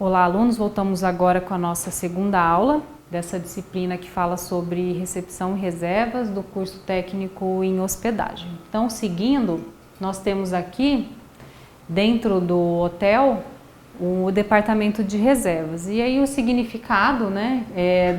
Olá, alunos! Voltamos agora com a nossa segunda aula dessa disciplina que fala sobre recepção e reservas do curso técnico em hospedagem. Então, seguindo, nós temos aqui, dentro do hotel, o departamento de reservas. E aí o significado,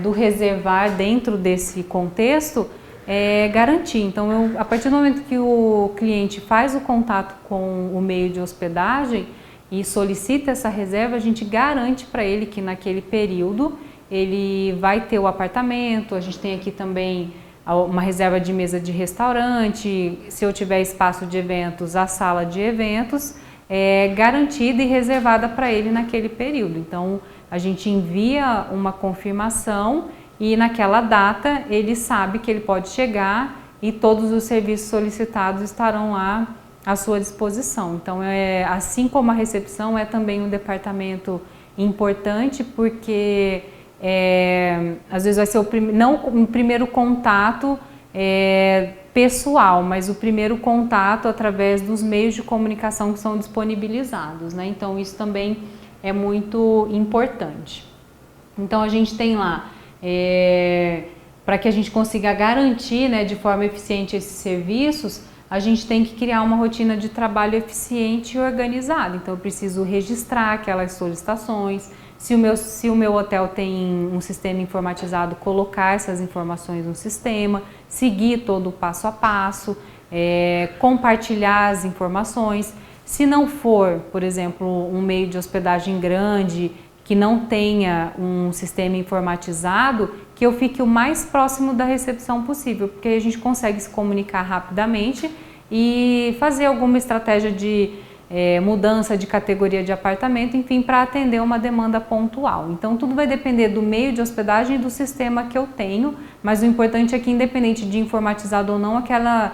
do reservar dentro desse contexto é garantir. Então, a partir do momento que o cliente faz o contato com o meio de hospedagem e solicita essa reserva, a gente garante para ele que naquele período ele vai ter o apartamento. A gente tem aqui também uma reserva de mesa de restaurante, se eu tiver espaço de eventos, a sala de eventos é garantida e reservada para ele naquele período. Então, a gente envia uma confirmação e naquela data ele sabe que ele pode chegar e todos os serviços solicitados estarão lá à sua disposição. Então, assim como a recepção é também um departamento importante, porque às vezes vai ser não um primeiro contato pessoal, mas o primeiro contato através dos meios de comunicação que são disponibilizados, né? Então, isso também é muito importante. Então, a gente tem lá, para que a gente consiga garantir, de forma eficiente esses serviços, a gente tem que criar uma rotina de trabalho eficiente e organizada. Então, eu preciso registrar aquelas solicitações. Se o meu hotel tem um sistema informatizado, colocar essas informações no sistema, seguir todo o passo a passo, compartilhar as informações. Se não for, por exemplo, um meio de hospedagem grande, que não tenha um sistema informatizado, que eu fique o mais próximo da recepção possível, porque aí a gente consegue se comunicar rapidamente e fazer alguma estratégia de mudança de categoria de apartamento, enfim, para atender uma demanda pontual. Então, tudo vai depender do meio de hospedagem e do sistema que eu tenho, mas o importante é que, independente de informatizado ou não, aquela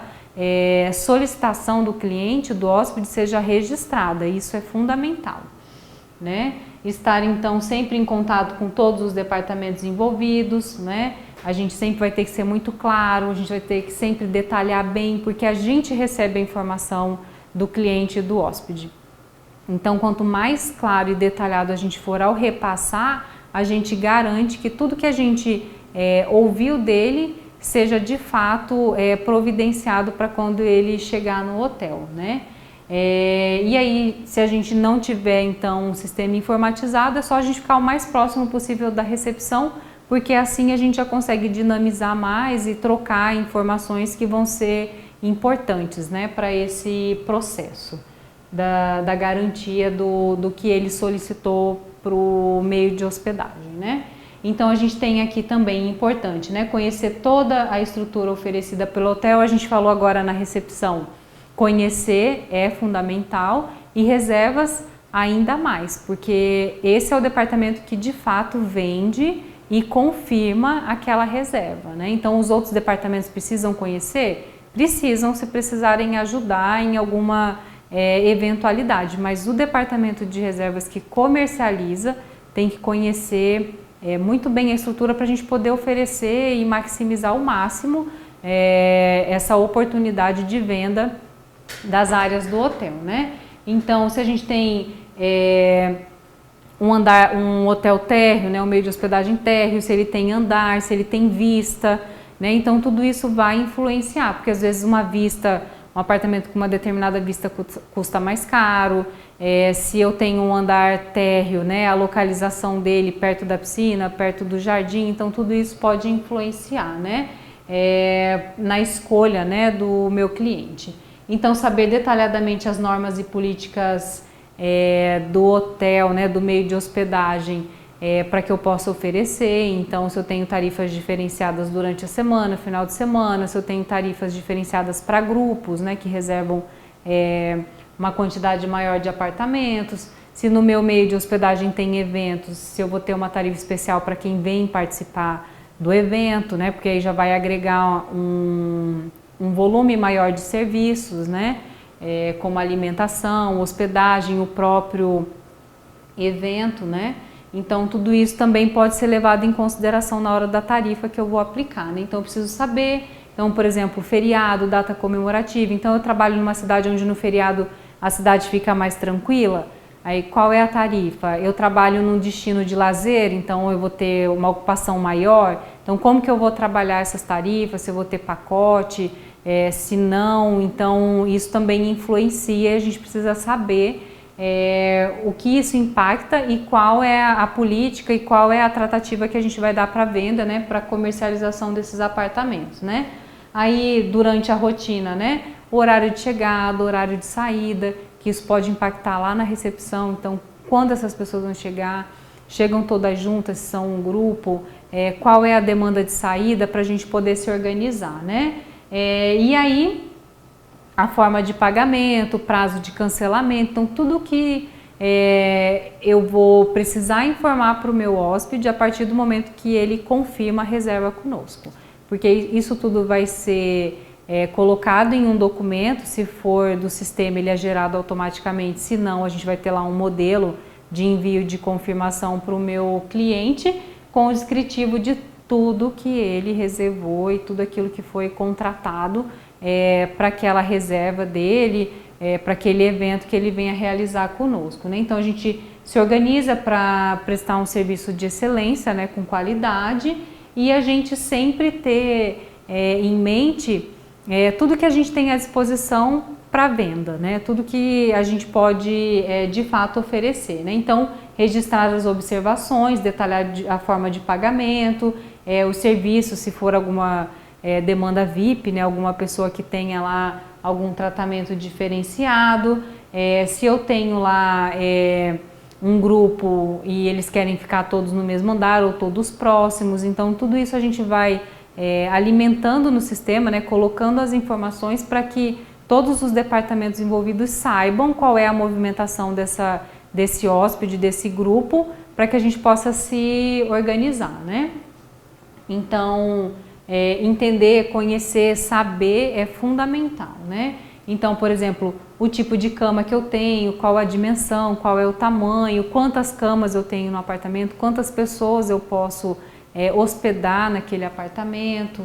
solicitação do cliente, do hóspede, seja registrada. Isso é fundamental, né? Estar, então, sempre em contato com todos os departamentos envolvidos, né? A gente sempre vai ter que ser muito claro, a gente vai ter que sempre detalhar bem, porque a gente recebe a informação do cliente e do hóspede. Então, quanto mais claro e detalhado a gente for ao repassar, a gente garante que tudo que a gente ouviu dele seja de fato providenciado para quando ele chegar no hotel, né? E aí, se a gente não tiver então um sistema informatizado, é só a gente ficar o mais próximo possível da recepção, porque assim a gente já consegue dinamizar mais e trocar informações que vão ser importantes, né, para esse processo da garantia do que ele solicitou para o meio de hospedagem, né? Então, a gente tem aqui também importante, né, conhecer toda a estrutura oferecida pelo hotel. A gente falou agora na recepção. Conhecer é fundamental e reservas ainda mais, porque esse é o departamento que de fato vende e confirma aquela reserva, né? Então, os outros departamentos precisam conhecer? Precisam, se precisarem ajudar em alguma eventualidade, mas o departamento de reservas que comercializa tem que conhecer muito bem a estrutura para a gente poder oferecer e maximizar ao máximo essa oportunidade de venda das áreas do hotel, né? Então, se a gente tem um hotel térreo, né, um meio de hospedagem térreo, se ele tem andar, se ele tem vista, né? Então, tudo isso vai influenciar, porque às vezes um apartamento com uma determinada vista custa mais caro. Se eu tenho um andar térreo, né, a localização dele perto da piscina, perto do jardim, então tudo isso pode influenciar, né, na escolha, né, do meu cliente. Então, saber detalhadamente as normas e políticas do hotel, né, do meio de hospedagem, para que eu possa oferecer. Então, se eu tenho tarifas diferenciadas durante a semana, final de semana, se eu tenho tarifas diferenciadas para grupos, né, que reservam uma quantidade maior de apartamentos, se no meu meio de hospedagem tem eventos, se eu vou ter uma tarifa especial para quem vem participar do evento, né, porque aí já vai agregar um volume maior de serviços, né, como alimentação, hospedagem, o próprio evento, né? Então, tudo isso também pode ser levado em consideração na hora da tarifa que eu vou aplicar, né? Então, eu preciso saber, então, por exemplo, feriado, data comemorativa. Então, eu trabalho numa cidade onde no feriado a cidade fica mais tranquila, Aí qual é a tarifa? Eu trabalho num destino de lazer, então eu vou ter uma ocupação maior. Então como que eu vou trabalhar essas tarifas? Se eu vou ter pacote, se não, então isso também influencia, a gente precisa saber o que isso impacta e qual é a política e qual é a tratativa que a gente vai dar para venda, né, para comercialização desses apartamentos, né? Aí durante a rotina, né, o horário de chegada, o horário de saída, que isso pode impactar lá na recepção, então quando essas pessoas vão chegar, chegam todas juntas, se são um grupo, qual é a demanda de saída para a gente poder se organizar, né? E aí a forma de pagamento, prazo de cancelamento, então tudo que eu vou precisar informar para o meu hóspede a partir do momento que ele confirma a reserva conosco, porque isso tudo vai ser colocado em um documento. Se for do sistema, ele é gerado automaticamente, se não, a gente vai ter lá um modelo de envio de confirmação para o meu cliente com o descritivo de tudo que ele reservou e tudo aquilo que foi contratado para aquela reserva dele, para aquele evento que ele venha realizar conosco, né? Então a gente se organiza para prestar um serviço de excelência, né, com qualidade, e a gente sempre ter em mente tudo que a gente tem à disposição para venda, né? Tudo que a gente pode de fato oferecer, né? Então registrar as observações, detalhar a forma de pagamento, o serviço, se for alguma demanda VIP, né? Alguma pessoa que tenha lá algum tratamento diferenciado, se eu tenho lá um grupo e eles querem ficar todos no mesmo andar ou todos próximos, então tudo isso a gente vai alimentando no sistema, né, colocando as informações para que todos os departamentos envolvidos saibam qual é a movimentação desse hóspede, desse grupo, para que a gente possa se organizar, né? Então, entender, conhecer, saber é fundamental, né? Então, por exemplo, o tipo de cama que eu tenho, qual a dimensão, qual é o tamanho, quantas camas eu tenho no apartamento, quantas pessoas eu posso hospedar naquele apartamento,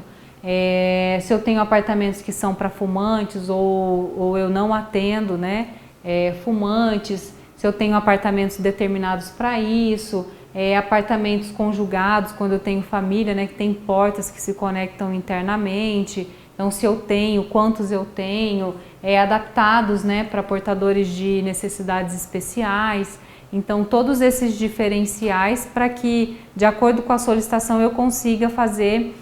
se eu tenho apartamentos que são para fumantes ou eu não atendo, né, fumantes, se eu tenho apartamentos determinados para isso, apartamentos conjugados, quando eu tenho família, né, que tem portas que se conectam internamente, então se eu tenho, quantos eu tenho, adaptados, né, para portadores de necessidades especiais. Então todos esses diferenciais para que, de acordo com a solicitação, eu consiga fazer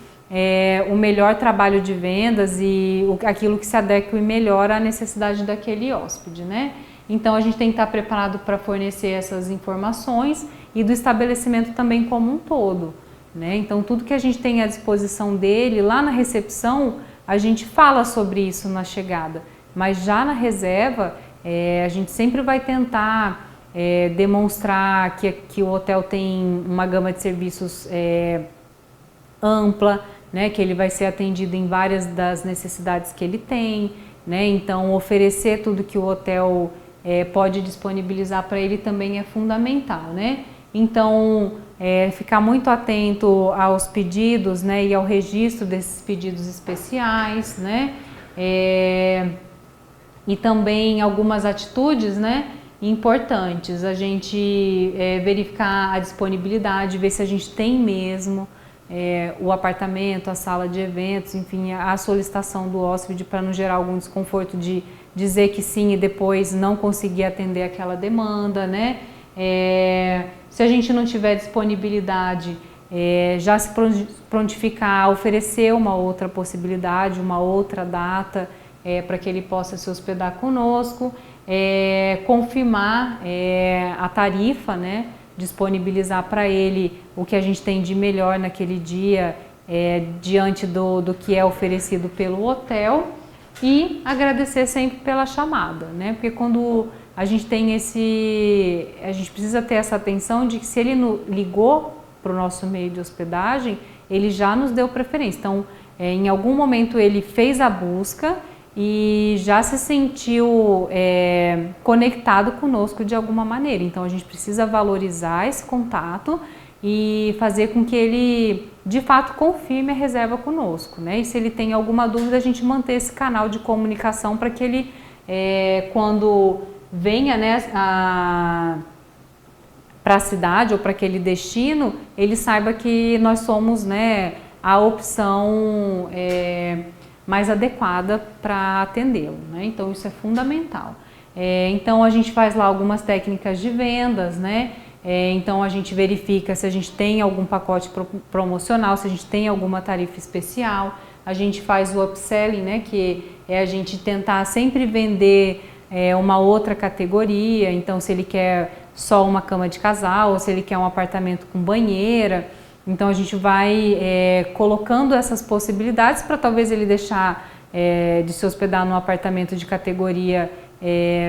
o melhor trabalho de vendas e aquilo que se adeque melhor à necessidade daquele hóspede, né? Então a gente tem que estar preparado para fornecer essas informações e do estabelecimento também como um todo, né? Então tudo que a gente tem à disposição dele, lá na recepção, a gente fala sobre isso na chegada, mas já na reserva a gente sempre vai tentar demonstrar que o hotel tem uma gama de serviços ampla, né, que ele vai ser atendido em várias das necessidades que ele tem, né? Então oferecer tudo que o hotel pode disponibilizar para ele também é fundamental, né? Então ficar muito atento aos pedidos, né, e ao registro desses pedidos especiais, né? E também algumas atitudes, né, importantes, a gente verificar a disponibilidade, ver se a gente tem mesmo o apartamento, a sala de eventos, enfim, a solicitação do hóspede, para não gerar algum desconforto de dizer que sim e depois não conseguir atender aquela demanda, né? Se a gente não tiver disponibilidade, já se prontificar a oferecer uma outra possibilidade, uma outra data para que ele possa se hospedar conosco, confirmar a tarifa, né? Disponibilizar para ele o que a gente tem de melhor naquele dia diante do que é oferecido pelo hotel, e agradecer sempre pela chamada, né? Porque quando a gente tem a gente precisa ter essa atenção de que se ele ligou para o nosso meio de hospedagem, ele já nos deu preferência. Então, em algum momento ele fez a busca e já se sentiu conectado conosco de alguma maneira. Então a gente precisa valorizar esse contato e fazer com que ele de fato confirme a reserva conosco, né? E se ele tem alguma dúvida, a gente manter esse canal de comunicação para que ele, quando venha, né, para a cidade ou para aquele destino, ele saiba que nós somos, né, a opção mais adequada para atendê-lo, né? Então isso é fundamental. Então a gente faz lá algumas técnicas de vendas, né? Então a gente verifica se a gente tem algum pacote promocional, se a gente tem alguma tarifa especial. A gente faz o upselling, né? Que é a gente tentar sempre vender uma outra categoria. Então se ele quer só uma cama de casal, ou se ele quer um apartamento com banheira. Então a gente vai colocando essas possibilidades para talvez ele deixar de se hospedar num apartamento de categoria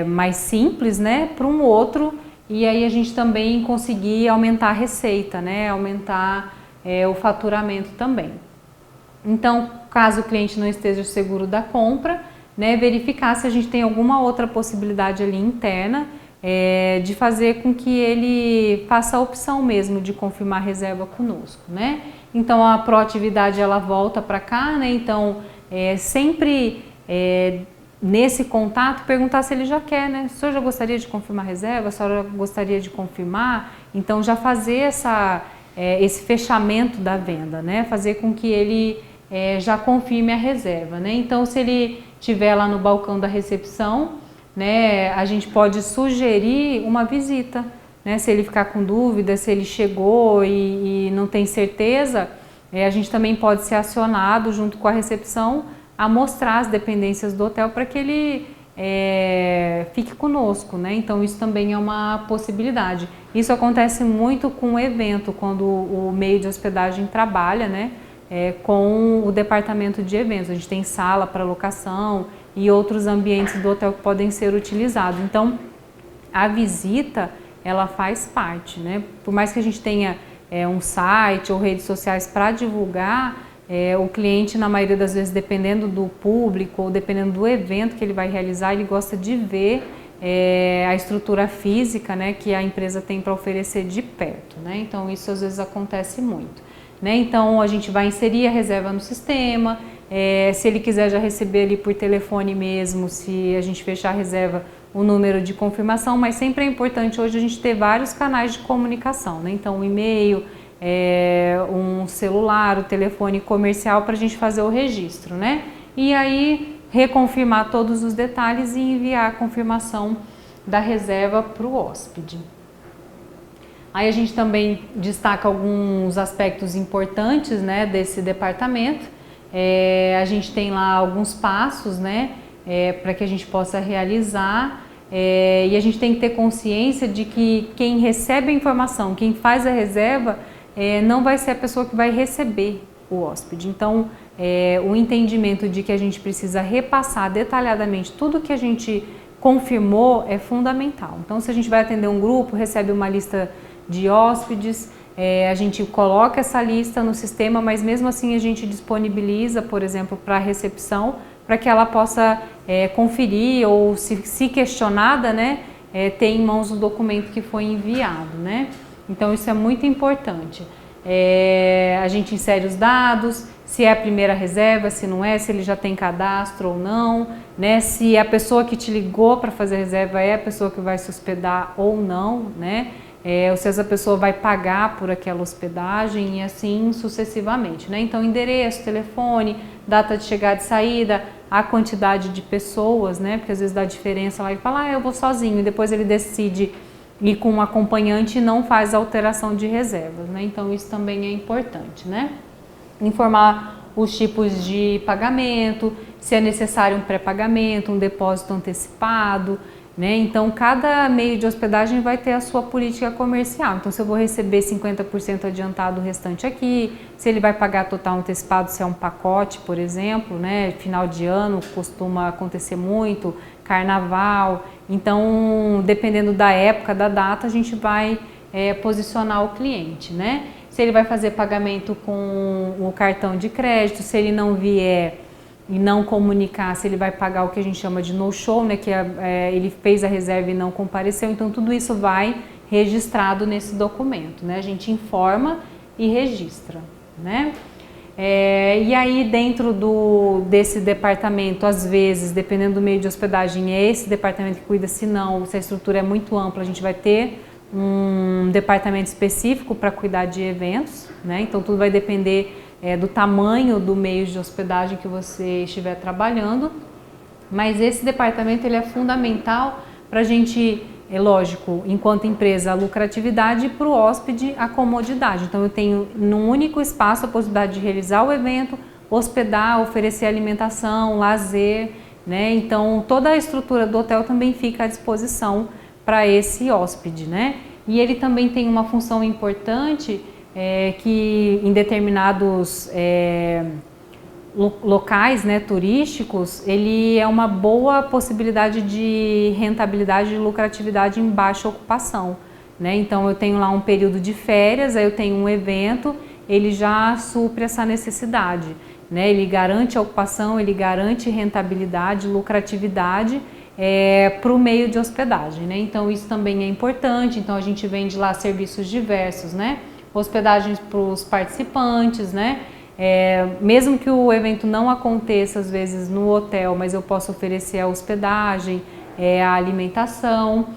mais simples, né, para um outro, e aí a gente também conseguir aumentar a receita, né, aumentar o faturamento também. Então, caso o cliente não esteja seguro da compra, né, verificar se a gente tem alguma outra possibilidade ali interna de fazer com que ele faça a opção mesmo de confirmar a reserva conosco, né? Então a proatividade ela volta para cá, né? Então sempre nesse contato perguntar se ele já quer, né? O senhor já gostaria de confirmar a reserva? A senhora gostaria de confirmar? Então já fazer esse fechamento da venda, né? Fazer com que ele já confirme a reserva, né? Então se ele estiver lá no balcão da recepção, né, a gente pode sugerir uma visita, né, se ele ficar com dúvida, se ele chegou e não tem certeza, a gente também pode ser acionado junto com a recepção a mostrar as dependências do hotel para que ele fique conosco, né? Então isso também é uma possibilidade. Isso acontece muito com o evento, quando o meio de hospedagem trabalha, né, com o departamento de eventos. A gente tem sala para locação e outros ambientes do hotel que podem ser utilizados. Então, a visita, ela faz parte, né? Por mais que a gente tenha um site ou redes sociais para divulgar, o cliente, na maioria das vezes, dependendo do público ou dependendo do evento que ele vai realizar, ele gosta de ver a estrutura física, né, que a empresa tem para oferecer de perto, né? Então, isso às vezes acontece muito, né? Então, a gente vai inserir a reserva no sistema. Se ele quiser já receber ali por telefone mesmo, se a gente fechar a reserva, o número de confirmação, mas sempre é importante hoje a gente ter vários canais de comunicação, né? Então um e-mail, um celular, o telefone comercial para a gente fazer o registro, né? E aí reconfirmar todos os detalhes e enviar a confirmação da reserva para o hóspede. Aí a gente também destaca alguns aspectos importantes, né, desse departamento. A gente tem lá alguns passos, né, para que a gente possa realizar, e a gente tem que ter consciência de que quem recebe a informação, quem faz a reserva, não vai ser a pessoa que vai receber o hóspede. Então, o entendimento de que a gente precisa repassar detalhadamente tudo que a gente confirmou é fundamental. Então, se a gente vai atender um grupo, recebe uma lista de hóspedes, a gente coloca essa lista no sistema, mas mesmo assim a gente disponibiliza, por exemplo, para a recepção, para que ela possa conferir ou, se questionada, né, ter em mãos o documento que foi enviado, né? Então isso é muito importante. A gente insere os dados, se é a primeira reserva, se não é, se ele já tem cadastro ou não, né? Se a pessoa que te ligou para fazer a reserva é a pessoa que vai se hospedar ou não, né? Ou se essa pessoa vai pagar por aquela hospedagem e assim sucessivamente, né? Então, endereço, telefone, data de chegada e saída, a quantidade de pessoas, né? Porque às vezes dá diferença lá e fala, eu vou sozinho, e depois ele decide ir com um acompanhante e não faz alteração de reservas, né? Então, isso também é importante, né? Informar os tipos de pagamento, se é necessário um pré-pagamento, um depósito antecipado, né? Então, cada meio de hospedagem vai ter a sua política comercial. Então, se eu vou receber 50% adiantado o restante aqui, se ele vai pagar total antecipado, se é um pacote, por exemplo, né? Final de ano costuma acontecer muito, carnaval. Então, dependendo da época, da data, a gente vai posicionar o cliente, né? Se ele vai fazer pagamento com o cartão de crédito, se ele não vier e não comunicar, se ele vai pagar o que a gente chama de no-show, né, que ele fez a reserva e não compareceu, então tudo isso vai registrado nesse documento, né, a gente informa e registra, né. E aí dentro desse departamento, às vezes, dependendo do meio de hospedagem, é esse departamento que cuida, se não, se a estrutura é muito ampla, a gente vai ter um departamento específico para cuidar de eventos, né? Então tudo vai depender do tamanho do meio de hospedagem que você estiver trabalhando, mas esse departamento ele é fundamental para a gente, lógico, enquanto empresa, a lucratividade e para o hóspede a comodidade. Então eu tenho num único espaço a possibilidade de realizar o evento, hospedar, oferecer alimentação, lazer, né? Então toda a estrutura do hotel também fica à disposição para esse hóspede, né? E ele também tem uma função importante que em determinados locais, né, turísticos, ele é uma boa possibilidade de rentabilidade e lucratividade em baixa ocupação, né? Então eu tenho lá um período de férias, aí eu tenho um evento, ele já supre essa necessidade, né? Ele garante a ocupação, ele garante rentabilidade, lucratividade para o meio de hospedagem, né? Então isso também é importante. Então a gente vende lá serviços diversos, né? Hospedagens para os participantes, né? Mesmo que o evento não aconteça às vezes no hotel, mas eu posso oferecer a hospedagem, a alimentação,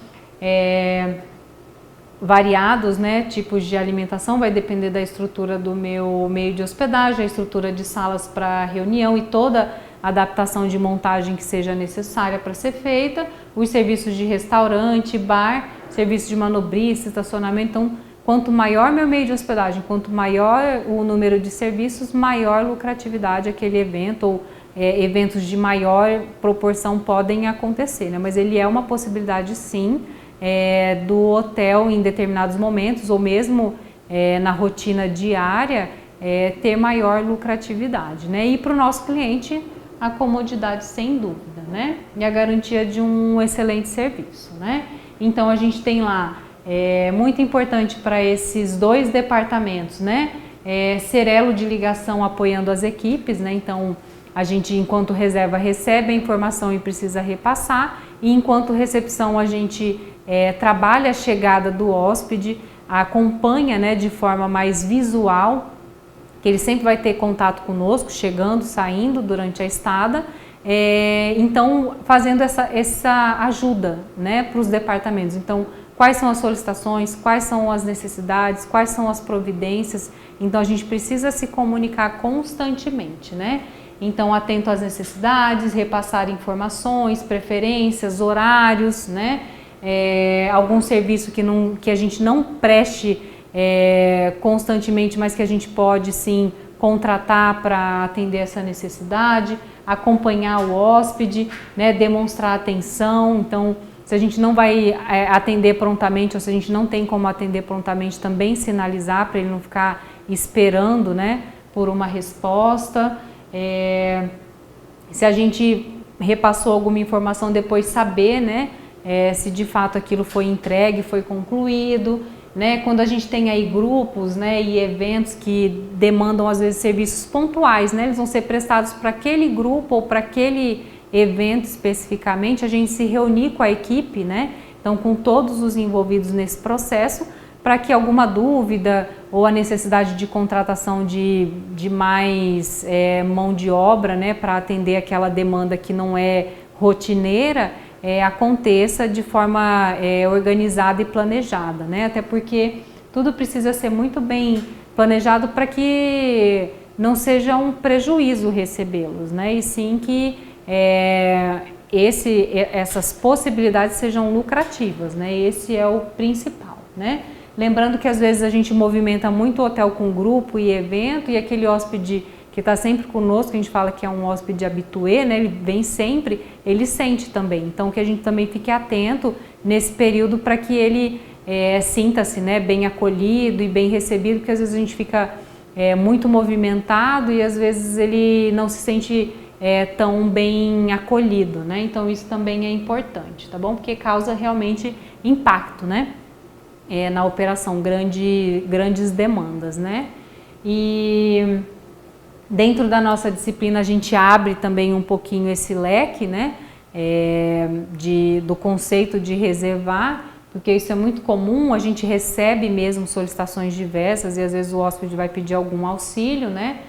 variados, né, tipos de alimentação, vai depender da estrutura do meu meio de hospedagem, a estrutura de salas para reunião e toda adaptação de montagem que seja necessária para ser feita, os serviços de restaurante, bar, serviço de manobrista, estacionamento. Então, quanto maior meu meio de hospedagem, quanto maior o número de serviços, maior lucratividade aquele evento ou eventos de maior proporção podem acontecer, né? Mas ele é uma possibilidade sim do hotel em determinados momentos ou mesmo na rotina diária ter maior lucratividade, né? E para o nosso cliente a comodidade sem dúvida, né? E a garantia de um excelente serviço, né? Então a gente tem lá muito importante para esses dois departamentos, né? Ser elo de ligação apoiando as equipes, né? Então a gente, enquanto reserva, recebe a informação e precisa repassar, e enquanto recepção a gente trabalha a chegada do hóspede, acompanha, né, de forma mais visual, que ele sempre vai ter contato conosco, chegando, saindo durante a estada, então fazendo essa ajuda, né, para os departamentos. Então, quais são as solicitações, quais são as necessidades, quais são as providências. Então a gente precisa se comunicar constantemente, né? Então atento às necessidades, repassar informações, preferências, horários, né? Algum serviço que a gente não preste constantemente, mas que a gente pode sim contratar para atender essa necessidade, acompanhar o hóspede, né? Demonstrar atenção. Então, se a gente não vai atender prontamente ou se a gente não tem como atender prontamente, também sinalizar para ele não ficar esperando, né, por uma resposta. Se a gente repassou alguma informação, depois saber, né, se de fato aquilo foi entregue, foi concluído, né? Quando a gente tem aí grupos, né, e eventos que demandam às vezes serviços pontuais, né, eles vão ser prestados para aquele grupo ou para aquele evento especificamente, a gente se reunir com a equipe, né? Então com todos os envolvidos nesse processo, para que alguma dúvida ou a necessidade de contratação de mais mão de obra, né, para atender aquela demanda que não é rotineira, aconteça de forma organizada e planejada, né? Até porque tudo precisa ser muito bem planejado para que não seja um prejuízo recebê-los, né? E sim que essas possibilidades sejam lucrativas, né? Esse é o principal, né? Lembrando que às vezes a gente movimenta muito hotel com grupo e evento, e aquele hóspede que está sempre conosco, a gente fala que é um hóspede habitué, né? Ele vem sempre, ele sente também. Então que a gente também fique atento nesse período para que ele sinta-se, né, bem acolhido e bem recebido, porque às vezes a gente fica muito movimentado e às vezes ele não se sente tão bem acolhido, né? Então isso também é importante, tá bom? Porque causa realmente impacto, né? Na operação, grandes demandas, né? E dentro da nossa disciplina a gente abre também um pouquinho esse leque, né? Do conceito de reservar, porque isso é muito comum, a gente recebe mesmo solicitações diversas e às vezes o hóspede vai pedir algum auxílio, né?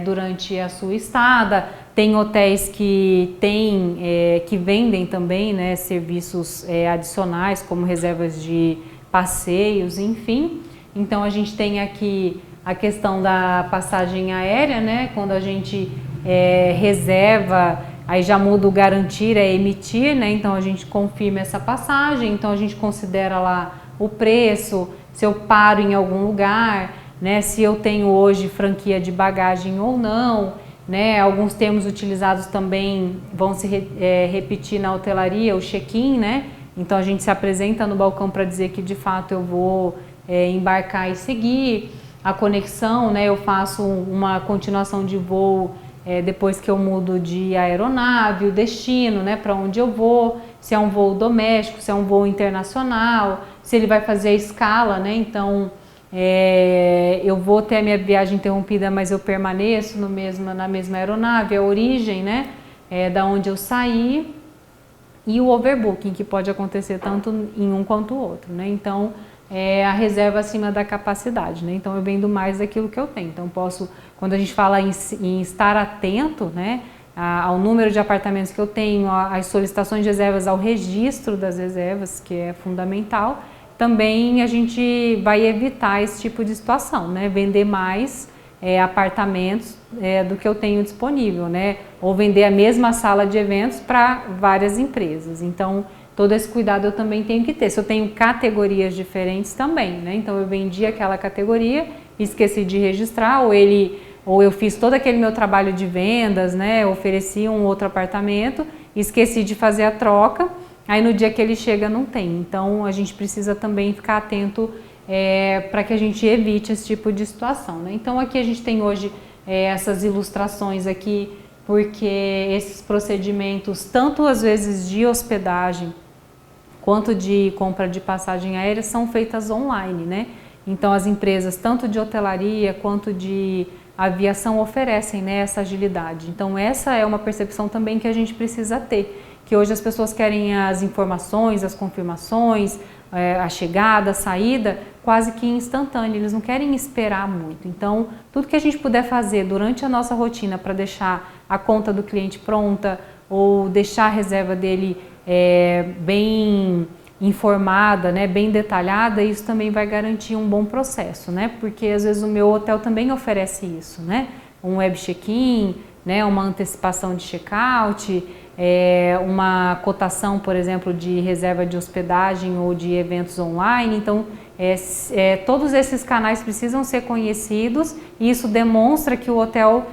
durante a sua estada. Tem hotéis que que vendem também, né, serviços adicionais, como reservas de passeios, enfim. Então a gente tem aqui a questão da passagem aérea, né, quando a gente reserva, aí já muda o garantir, emitir, né, então a gente confirma essa passagem, então a gente considera lá o preço, se eu paro em algum lugar, né, se eu tenho hoje franquia de bagagem ou não, né, alguns termos utilizados também vão se repetir na hotelaria, o check-in, né, então a gente se apresenta no balcão para dizer que de fato eu vou embarcar e seguir. A conexão, né, eu faço uma continuação de voo depois que eu mudo de aeronave, o destino, né, para onde eu vou, se é um voo doméstico, se é um voo internacional, se ele vai fazer a escala, né, então eu vou ter a minha viagem interrompida, mas eu permaneço na mesma aeronave, a origem, né, da onde eu saí, e o overbooking, que pode acontecer tanto em um quanto o outro, né, então a reserva acima da capacidade, né? Então eu vendo mais daquilo que eu tenho. Então posso, quando a gente fala em estar atento, né, ao número de apartamentos que eu tenho, às solicitações de reservas, ao registro das reservas, que é fundamental, também a gente vai evitar esse tipo de situação, né? Vender mais apartamentos do que eu tenho disponível, né? Ou vender a mesma sala de eventos para várias empresas. Então todo esse cuidado eu também tenho que ter. Se eu tenho categorias diferentes também, né? Então eu vendi aquela categoria, esqueci de registrar, ou eu fiz todo aquele meu trabalho de vendas, né? Ofereci um outro apartamento, esqueci de fazer a troca, aí no dia que ele chega não tem. Então a gente precisa também ficar atento para que a gente evite esse tipo de situação, né? Então aqui a gente tem hoje essas ilustrações aqui, porque esses procedimentos, tanto às vezes de hospedagem, quanto de compra de passagem aérea, são feitas online, né? Então as empresas, tanto de hotelaria quanto de aviação, oferecem, né, essa agilidade. Então essa é uma percepção também que a gente precisa ter, que hoje as pessoas querem as informações, as confirmações, a chegada, a saída, quase que instantânea, eles não querem esperar muito. Então tudo que a gente puder fazer durante a nossa rotina para deixar a conta do cliente pronta ou deixar a reserva dele bem informada, né, bem detalhada, isso também vai garantir um bom processo, né, porque às vezes o meu hotel também oferece isso, né, um web check-in, né, uma antecipação de check-out, uma cotação, por exemplo, de reserva de hospedagem ou de eventos online. Então todos esses canais precisam ser conhecidos e isso demonstra que o hotel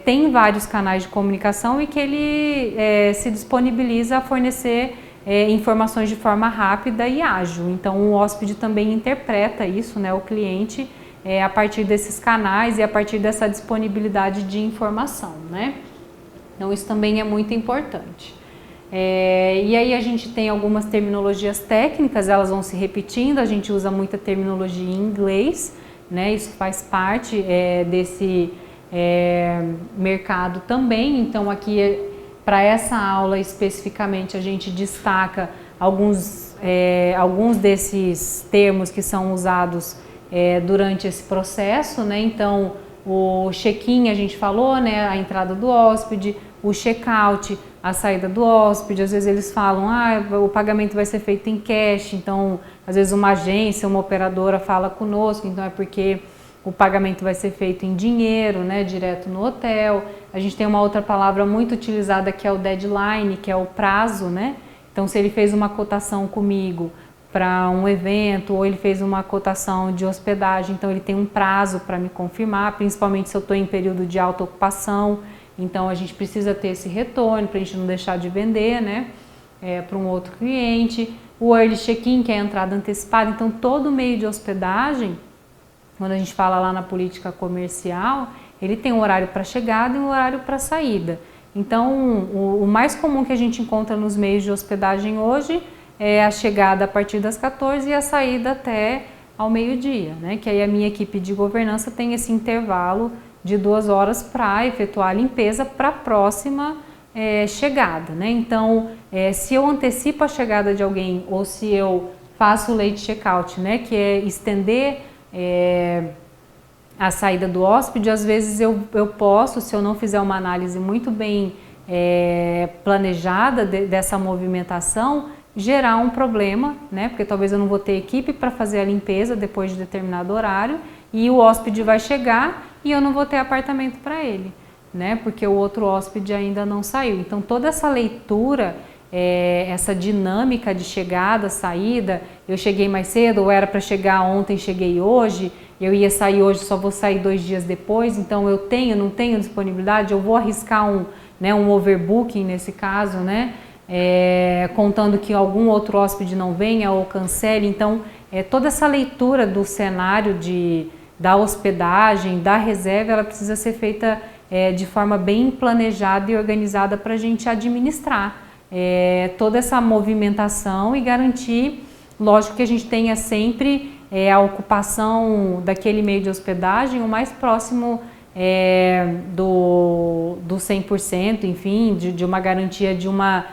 tem vários canais de comunicação e que ele se disponibiliza a fornecer informações de forma rápida e ágil. Então o hóspede também interpreta isso, né, o cliente, a partir desses canais e a partir dessa disponibilidade de informação, né? Então isso também é muito importante. E aí a gente tem algumas terminologias técnicas, elas vão se repetindo, a gente usa muita terminologia em inglês, né? Isso faz parte desse mercado também. Então aqui para essa aula especificamente a gente destaca alguns desses termos que são usados durante esse processo, né? Então o check-in a gente falou, né? A entrada do hóspede, o check-out, a saída do hóspede. Às vezes eles falam, o pagamento vai ser feito em cash, então às vezes uma agência, uma operadora fala conosco, então é porque o pagamento vai ser feito em dinheiro, né, direto no hotel. A gente tem uma outra palavra muito utilizada que é o deadline, que é o prazo, né? Então se ele fez uma cotação comigo para um evento ou ele fez uma cotação de hospedagem, então ele tem um prazo para me confirmar, principalmente se eu estou em período de alta ocupação. Então a gente precisa ter esse retorno para a gente não deixar de vender, né, para um outro cliente. O early check-in, que é a entrada antecipada. Então todo meio de hospedagem, quando a gente fala lá na política comercial, ele tem um horário para chegada e um horário para saída. Então o mais comum que a gente encontra nos meios de hospedagem hoje é a chegada a partir das 14 e a saída até ao meio-dia, né? Que aí a minha equipe de governança tem esse intervalo de 2 horas para efetuar a limpeza para a próxima chegada, né? Então, se eu antecipo a chegada de alguém ou se eu faço o late checkout, né? Que é estender a saída do hóspede, às vezes eu posso, se eu não fizer uma análise muito bem planejada dessa movimentação, gerar um problema, né? Porque talvez eu não vou ter equipe para fazer a limpeza depois de determinado horário e o hóspede vai chegar e eu não vou ter apartamento para ele, né? Porque o outro hóspede ainda não saiu. Então toda essa leitura, essa dinâmica de chegada, saída, eu cheguei mais cedo, ou era para chegar ontem, cheguei hoje, eu ia sair hoje, só vou sair 2 dias depois, então eu tenho, não tenho disponibilidade, eu vou arriscar um overbooking nesse caso, né? Contando que algum outro hóspede não venha ou cancele. Então, toda essa leitura do cenário da hospedagem, da reserva, ela precisa ser feita de forma bem planejada e organizada para a gente administrar toda essa movimentação e garantir, lógico, que a gente tenha sempre a ocupação daquele meio de hospedagem o mais próximo do 100%, enfim, de uma garantia de uma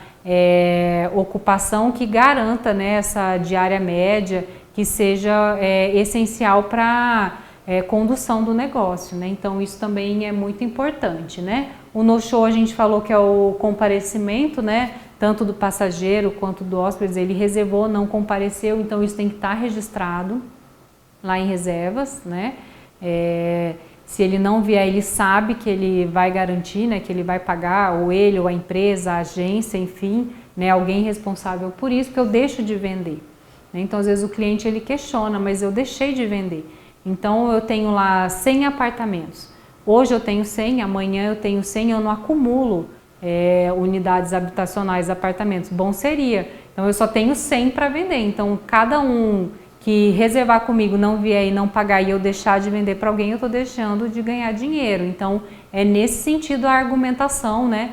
ocupação que garanta, né, essa diária média, que seja essencial para condução do negócio, né? Então isso também é muito importante, né? O no-show a gente falou que é o comparecimento, né? Tanto do passageiro quanto do hóspede, ele reservou, não compareceu, então isso tem que estar registrado lá em reservas, né? Se ele não vier, ele sabe que ele vai garantir, né, que ele vai pagar, ou ele, ou a empresa, a agência, enfim, né, alguém responsável por isso, porque eu deixo de vender. Né? Então, às vezes o cliente ele questiona, mas eu deixei de vender. Então, eu tenho lá 100 apartamentos. Hoje eu tenho 100, amanhã eu tenho 100, eu não acumulo unidades habitacionais, apartamentos. Bom seria. Então, eu só tenho 100 para vender. Então, cada um que reservar comigo não vier e não pagar e eu deixar de vender para alguém, eu estou deixando de ganhar dinheiro. Então, é nesse sentido a argumentação, né,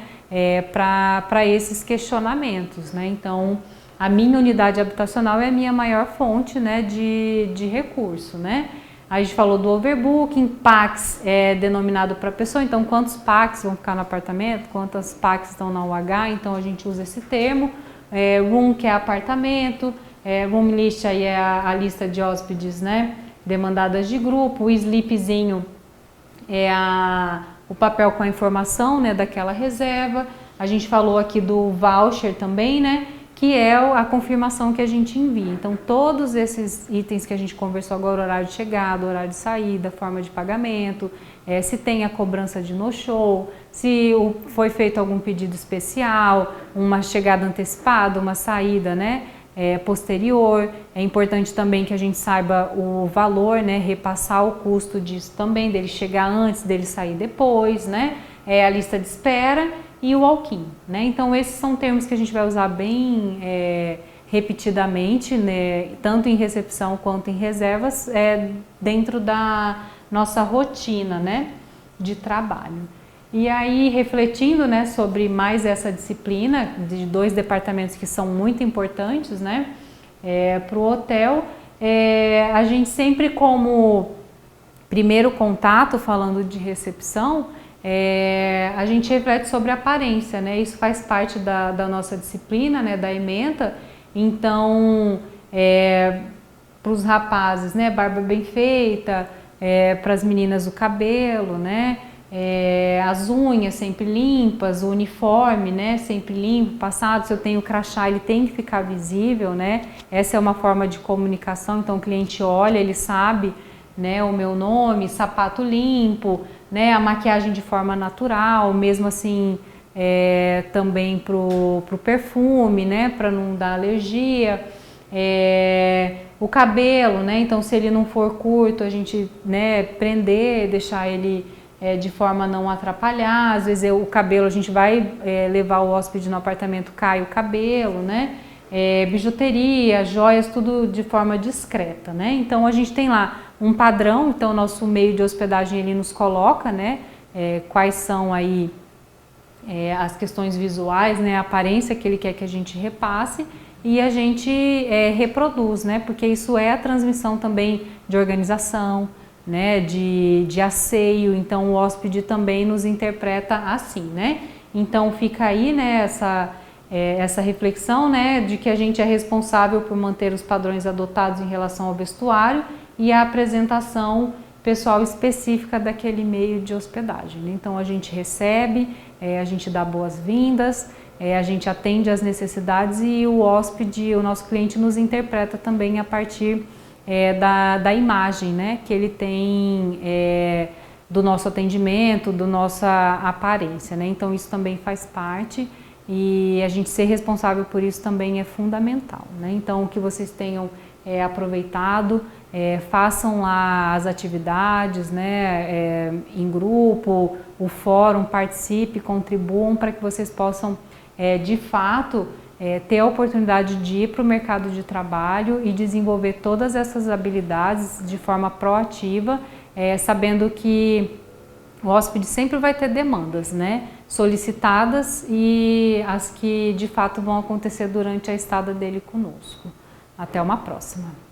para esses questionamentos, né? Então, a minha unidade habitacional é a minha maior fonte, né, de recurso, né? A gente falou do overbooking, PAX é denominado para pessoa, então quantos PAX vão ficar no apartamento, quantas PAX estão na UH, então a gente usa esse termo. Room, que é apartamento, room list aí é a lista de hóspedes, né, demandadas de grupo. O sleepzinho é o papel com a informação, né, daquela reserva. A gente falou aqui do voucher também, né, que é a confirmação que a gente envia. Então todos esses itens que a gente conversou agora, horário de chegada, horário de saída, forma de pagamento, se tem a cobrança de no-show, se foi feito algum pedido especial, uma chegada antecipada, uma saída, né, posterior. É importante também que a gente saiba o valor, né, repassar o custo disso também, dele chegar antes, dele sair depois, né, a lista de espera e o walk-in, né. Então esses são termos que a gente vai usar bem repetidamente, né, tanto em recepção quanto em reservas, dentro da nossa rotina, né, de trabalho. E aí, refletindo, né, sobre mais essa disciplina de 2 departamentos que são muito importantes, né, para o hotel, a gente sempre, como primeiro contato, falando de recepção, a gente reflete sobre a aparência, né, isso faz parte da nossa disciplina, né, da ementa. Então, para os rapazes, né, barba bem feita, para as meninas o cabelo, né, as unhas sempre limpas, o uniforme, né, sempre limpo, passado. Se eu tenho crachá, ele tem que ficar visível, né, essa é uma forma de comunicação. Então o cliente olha, ele sabe, né, o meu nome, sapato limpo, né, a maquiagem de forma natural, mesmo assim também pro perfume, né, para não dar alergia. O cabelo, né, então se ele não for curto, a gente, né, prender, deixar ele de forma a não atrapalhar. Às vezes o cabelo, a gente vai levar o hóspede no apartamento, cai o cabelo, né, bijuteria, joias, tudo de forma discreta, né. Então a gente tem lá um padrão, então o nosso meio de hospedagem ele nos coloca, né, quais são aí as questões visuais, né, a aparência que ele quer que a gente repasse, e a gente reproduz, né, porque isso é a transmissão também de organização, né, de asseio. Então o hóspede também nos interpreta assim, né. Então fica aí, né, essa reflexão, né, de que a gente é responsável por manter os padrões adotados em relação ao vestuário e a apresentação pessoal específica daquele meio de hospedagem, né? Então a gente recebe, a gente dá boas-vindas, a gente atende às necessidades e o hóspede, o nosso cliente, nos interpreta também a partir da imagem, né, que ele tem do nosso atendimento, da nossa aparência, né? Então isso também faz parte e a gente ser responsável por isso também é fundamental, né? Então que vocês tenham aproveitado, façam lá as atividades, né, em grupo, o fórum, participe, contribuam para que vocês possam de fato ter a oportunidade de ir para o mercado de trabalho e desenvolver todas essas habilidades de forma proativa, sabendo que o hóspede sempre vai ter demandas, né, solicitadas e as que de fato vão acontecer durante a estada dele conosco. Até uma próxima!